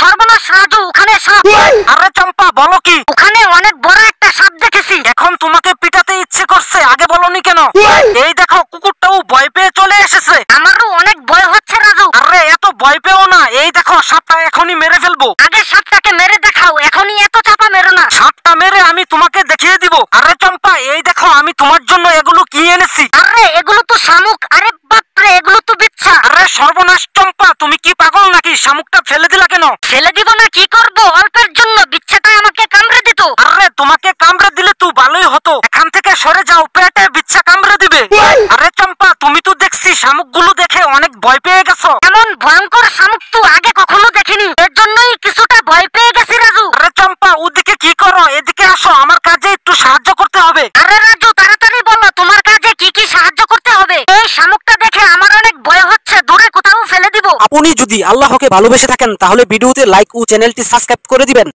সর্বনাশ রাজু, ওখানে সাপ। আরে চম্পা বলো কি? ওখানে অনেক বড় একটা সাপ দেখেছি। এখন তোমাকে পিটাতে ইচ্ছে করছে, আগে বলনি কেন? এই দেখো কুকুরটাও ভয় পেয়ে চলে এসেছে। আমারও অনেক ভয় হচ্ছে রাজু। আরে এত ভয় পেও না, এই দেখো সাপটা এখনই মেরে ফেলবো। আগে সাপটাকে মেরে দেখাও, এখনই এত চাপা মেরো না। সাপটা মেরে আমি তোমাকে দেখিয়ে দিব। আরে চম্পা এই দেখো আমি তোমার জন্য এগুলো কি এনেছি। আরে এগুলো তো শামুক। আরে বাপরে, এগুলো তো বিচ্ছা। আরে সর্বনাশ চম্পা, তুমি কি পাগল নাকি? শামুকটা ফেলে দিলা কেন? ফেলে দিব না, কি করব? অল্পের জন্য বিচ্ছাটা আমাকে কামড়ে দিত। আরে তোমাকে কামড়ে দিলে তো ভালোই হতো, এখান থেকে সরে যাও, পেটে বিচ্ছা কামড়ে দিবে। আরে চম্পা তুমি তো দেখছি শামুকগুলো দেখে অনেক ভয় পেয়ে গেছো। এমন ভয়ঙ্কর শামুক তো আগে কখনো দেখিনি, এর জন্যই কিছুটা ভয় পেয়ে গেছি রাজু। আরে চম্পা ওদিকে কি করো, এদিকে আসো, আমার কাজে একটু সাহায্য করতে হবে। আরে রাজু তাড়াতাড়ি বলো, তোমার কাজে কি কি সাহায্য করতে হবে? এই শামুকটা দেখে আমার অনেক ভয় হচ্ছে, দূরে কোথাও ফেলে দিব। আপনি যদি আল্লাহকে ভালোবেসে থাকেন তাহলে ভিডিওতে লাইক ও চ্যানেলটি সাবস্ক্রাইব করে দিবেন।